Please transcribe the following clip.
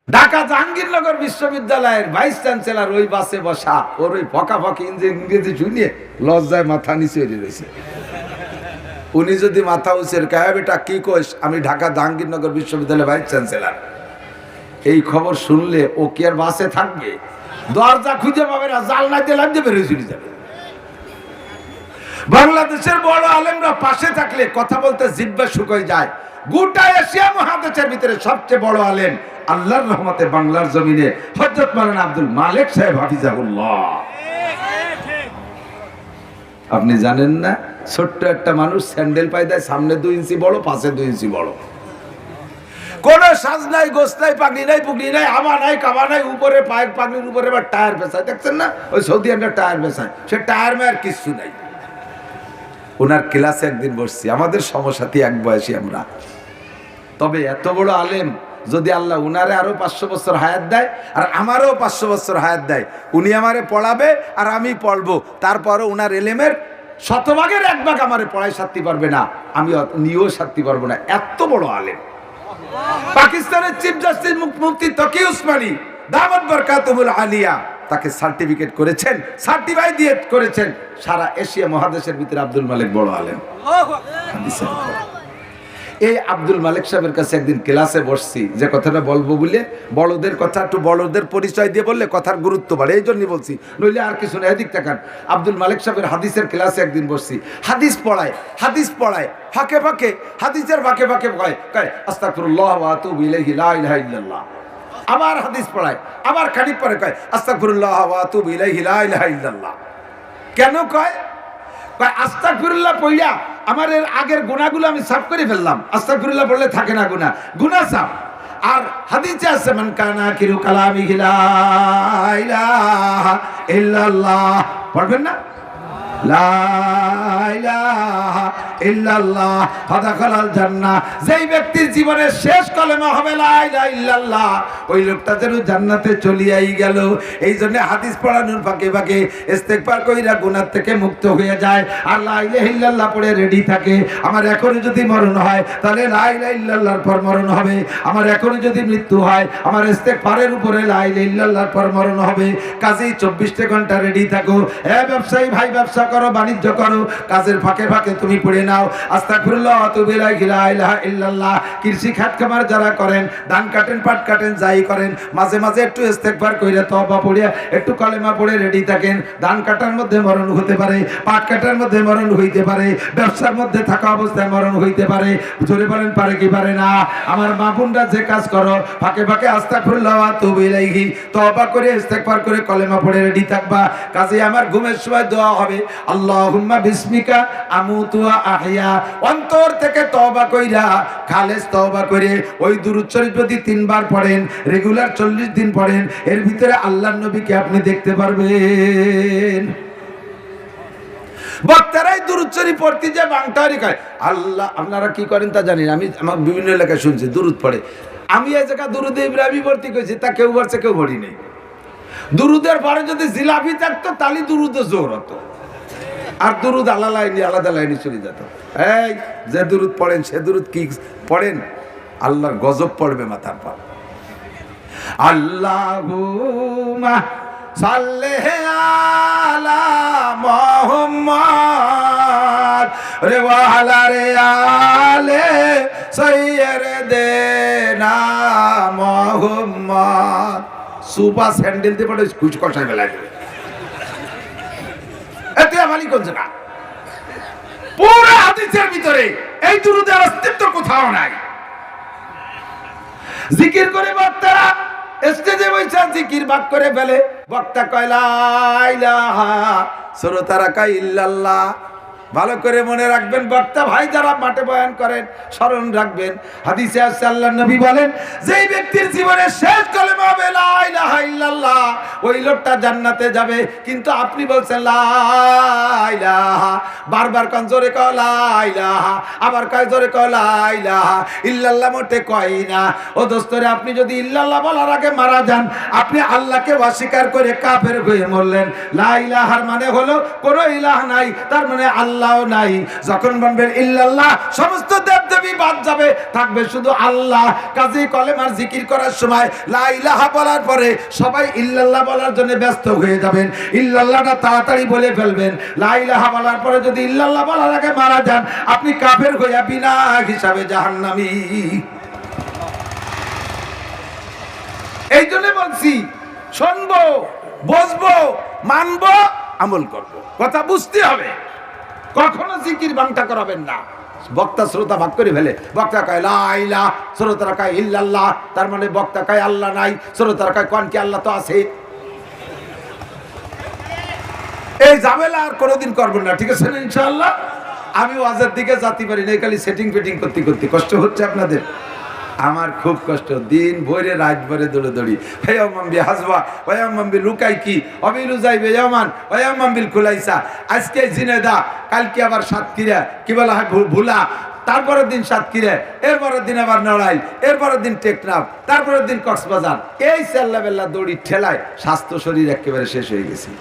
ঢাকা জাহাঙ্গীরনগর বিশ্ববিদ্যালয়ের vice chancellor ওই বাসে বসা, ওর ওই ফকাফকি ইংরেজি শুনিয়ে লজ্জায় মাথা নিচে রয়েছে। উনি যদি মাথা উঁচের কায়, বেটা কি কইস, আমি ঢাকা জাহাঙ্গীরনগর বিশ্ববিদ্যালয়ের ভাইস চ্যান্সেলর, এই খবর শুনলে ও কি আর বাসে থাকবে? দরজা খুঁজে পাবে না, জানলা দিয়ে লাফ দিয়ে বেরিয়ে চলে যাবে। বাংলাদেশের বড় আলেমরা পাশে থাকলে কথা বলতে জিহ্বা শুকিয়ে যায়। গোটা এশিয়া মহাদেশের ভিতরে সবচেয়ে বড় আলেম আল্লাহর রহমতে বাংলার জমিনে হযরত মাওলানা আব্দুল মালেক সাহেব হাফিজাহুল্লাহ। আপনি জানেন না, ছোট্ট একটা মানুষ স্যান্ডেল পায় দেয়, সামনে 2 ইঞ্চি বড়, পাশে 2 ইঞ্চি বড়, কোন সাজ নাই, গোস নাই, পাগড়ি নাই, পুগড়ি নাই, আমা নাই, কামা নাই, উপরে পায়ের পাগড়ির উপরে আবার টায়ার পেঁচায়, দেখছেন না ওই সৌদি আরবের টায়ার পেঁচায়, সে টায়ার মেয়ার কিছু নাই। ওনার ক্লাসে একদিন বসছি, আমাদের সমসাথী এক বয়সী আমরা, তবে এত বড় আলেম, যদি আল্লাহ উনারে আরো 500 বছর হায়াত দেয় আর আমারও 500 বছর হায়াত দেয়, উনি আমারে পড়াবে আর আমি পড়বো, তারপরও উনার এলেমের 100 ভাগের 1 ভাগ আমারে পড়াই সারতে পারবে না, আমি নিয়েও সারতে পারবো না, এত বড় আলেম। পাকিস্তানের চিফ জাস্টিস মুফতি তকি উসমানী দামাত বরকাতুহুল আলিয়া তাকে সার্টিফিকেট করেছেন, সার্টিফাই দিয়ে করেছেন, সারা এশিয়া মহাদেশের ভিতরে আব্দুল মালিক বড় আলেম। এই আব্দুল মালিক সাহেবের কাছে একদিন ক্লাসে বসছি, যে কথাটা বলবো বলে, বড়দের কথা একটু বড়দের পরিচয় দিয়ে বললে কথার গুরুত্ব বাড়ে, এই জন্যই বলছি, নইলে আর কিছু না। এদিক তাকান, আব্দুল মালিক সাহেবের হাদিসের ক্লাসে একদিন বসছি, হাদিস পড়ায় ফাঁকে ফাঁকে, হাদিসের ফাঁকে ফাঁকে কয় আস্তাগফিরুল্লাহ ওয়া আতুবু ইলাইহি লা ইলাহা ইল্লাল্লাহ। আবার হাদিস পড়ায়, আবার খানিক পরে কয় আস্তাগফিরুল্লাহ ওয়া আতুবু ইলাইহি লা ইলাহা ইল্লাল্লাহ। কেন কয়? আস্তাগফিরুল্লাহ পড়িয়া আমার এর আগের গুনাহগুলো আমি সাফ করে ফেললাম, আস্তাগফিরুল্লাহ পড়লে থাকে না গুনাহ সাফ। আর হাদিসে আছে মান কানা আখিরু কালামিহি লা ইলাহা ইল্লাল্লাহ, পড়বেন না? লা ইলাহা ইল্লাল্লাহ ফাদাখালাল জান্নাহ। যেই ব্যক্তির জীবনের শেষ কলেমা হবে লা ইলাহা ইল্লাল্লাহ, ওই লোকটা যেন জান্নাতে চলিয়াই গেল। এই জন্য হাদিস পড়ানোর ফাঁকে ফাঁকে ইস্তেগফার কইরা গুনাহ থেকে মুক্ত হয়ে যায়, আর লা ইলাহা ইল্লাল্লাহ পড়ে রেডি থাকে। আমার এখনই যদি মরণ হয় তাহলে লা ইলাহা ইল্লাল্লাহর পর মরণ হবে, আমার এখনই যদি মৃত্যু হয় আমার ইস্তেগফারের উপরে লা ইলাহা ইল্লাল্লাহর পর মরণ হবে। কাজেই 24 ঘন্টা রেডি থাকো। ব্যবসায়ী ভাই, ব্যবসা করো, বাণিজ্য করো, কাজের ফাঁকে ফাঁকে তুমি পড়ে নাও আস্তাগফিরুল্লাহ ওয়া আতুবু ইলাইহি লা ইলাহা ইল্লাল্লাহ। কৃষি খাত খামার যারা করেন, ধান কাটেন, পাট কাটেন, যাই করেন, মাঝে মাঝে একটু ইস্তেগফার কইরা তওবা পড়িয়া একটু কালেমা পড়ে রেডি থাকেন। ধান কাটার মধ্যে মরণ হতে পারে, পাট কাটার মধ্যে মরণ হইতে পারে, ব্যবসার মধ্যে থাকা অবস্থায় মরণ হইতে পারে। জোরে বলেন পারে কি পারে না? আমার মা বোনরা যে কাজ করো, ফাঁকে ফাঁকে আস্তাগফিরুল্লাহ ওয়া আতুবু ইলাইহি তওবা করে ইস্তেগফার করে কলেমা পড়ে রেডি থাকবা। কাজে আমার ঘুমের সময় দোয়া হবে আল্লাহুম্মা বিসমিকা আমুতু ওয়া আহইয়া। অন্তর থেকে তওবা কইরা, খালেস তওবা করে ওই দুরূদ শরীফ যদি 3 বার পড়েন, রেগুলার 40 দিন পড়েন, এর ভিতরে আল্লাহর নবীকে আপনি দেখতে পারবেন। বক্তারাই দুরূদ শরীফ পড়তে যায়, বাংটারি কয় আল্লাহ। আপনারা কি করেন তা জানি না, আমি আমার বিভিন্ন এলাকায় শুনছি দুরূদ পড়ে। আমি এই জায়গা দুরূদে ইব্রাহিমী ভর্তি করেছি, তা কেউ বলছে কেউ পড়ি নেই। দুরূদের পরে যদি জিলাপি থাকতো তাহলে দুরূদে জোর হতো, আর দুরূদ আলাদা লাইনে চলে যেত। এই যে দুরূদ পড়েন, সে দুরূদ কি পড়েন? আল্লাহর গজব পড়বে মাথার পর। আল্লাহুম্মা সাল্লি আলা মুহাম্মাদ ওয়া আলা আলি সাইয়্যিদিনা মুহাম্মাদ। সুপার স্যান্ডেল দিয়ে পড়ে কুচ কষায় ফেলা যাবে। এতে আমালি কোন জায়গা? পুরো হাদিসের ভিতরে এই দুরূদের অস্তিত্ব কোথাও নাই। জিকির করে বক্তারা স্টেজে বসে জিকির ভাগ করে ফেলে। বক্তা কয় লা ইলাহা, শ্রোতারা কয় ইল্লাল্লাহ। ভালো করে মনে রাখবেন, বক্তা ভাই যারা মাঠে বয়ান করেন স্মরণ রাখবেন, হাদিসে আছে আল্লাহর নবী বলেন যেই ব্যক্তির জীবনের শেষ কলেমা হবে লা ইলাহা ইল্লাল্লাহ, ওই ওই লোকটা জান্নাতে যাবে। কিন্তু আপনি বলছেন লা ইলাহা, বারবার কান জোরে কও লা ইলাহা, আবার কয় জোরে কও লা ইলাহা ইল্লাল্লাহ, মোটে কয় না। ও দোস্তরে, আপনি যদি ইল্লাল্লাহ বলার আগে মারা যান, আপনি আল্লাহকে অস্বীকার করে কাফের হয়ে মরলেন। লা ইলাহার মানে হলো কোনো ইলাহ নাই, তার মানে আল্লাহও নাই। যখন বলবেন ইল্লাল্লাহ, সমস্ত দেবদেবী বাদ যাবে, থাকবে শুধু আল্লাহ। কাজেই কলেমার জিকির করার সময় লা ইলাহা বলার পরে সবাই ইল্লাল্লাহ বলার জন্য ব্যস্ত হয়ে যাবেন। ইল্লাল্লাহটা তাড়াতাড়ি বলে ফেলবেন। লা ইলাহা বলার পরে যদি ইল্লাল্লাহ বলার আগে মারা যান, আপনি কাফের হইয়া বিনা হিসাবে জাহান্নামী। এই জন্য বলছি, শুনবো, বুঝবো, মানবো, আমল করবো। কথা বুঝতে হবে। কখনো জিকির বাংটা করাবেন না। বক্তা শ্রোতা ভাগ করে ফেলে। বক্তা কয় লা ইলাহা, শ্রোতারা কয় ইল্লাল্লাহ। তার মানে বক্তা কয় আল্লাহ নাই, শ্রোতারা কয় কোন কি আল্লাহ তো আছে। এই ঝামেলা আর কোনোদিন করবেন না, ঠিক আছে না? ইনশাআল্লাহ। আমি ওয়াজের দিকে যেতে পারি না, খালি সেটিং ফিটিং করতে করতে কষ্ট হচ্ছে আপনাদের। আমার খুব কষ্ট, দিন ভরে রাত ভরে দৌড়ি। ভাইয়াম্বিল হাসবা, ভাইয়াম্বিল লুকাই কি অবিলু যাইবে ইয়ামান, ভাইয়াম্বিল খুলাইসা। আজকে জিনেদা, কালকে আবার সাতক্ষীরা, কি বলা হয় ভুলা, তারপরের দিন সাতক্ষীরা, এরপরের দিন আবার নড়াইল, এরপরের দিন টেকনাফ, তারপরের দিন কক্সবাজার। এই চেল্লা বেল্লা দড়ি ঠেলায় স্বাস্থ্য শরীর একেবারে শেষ হয়ে গেছে।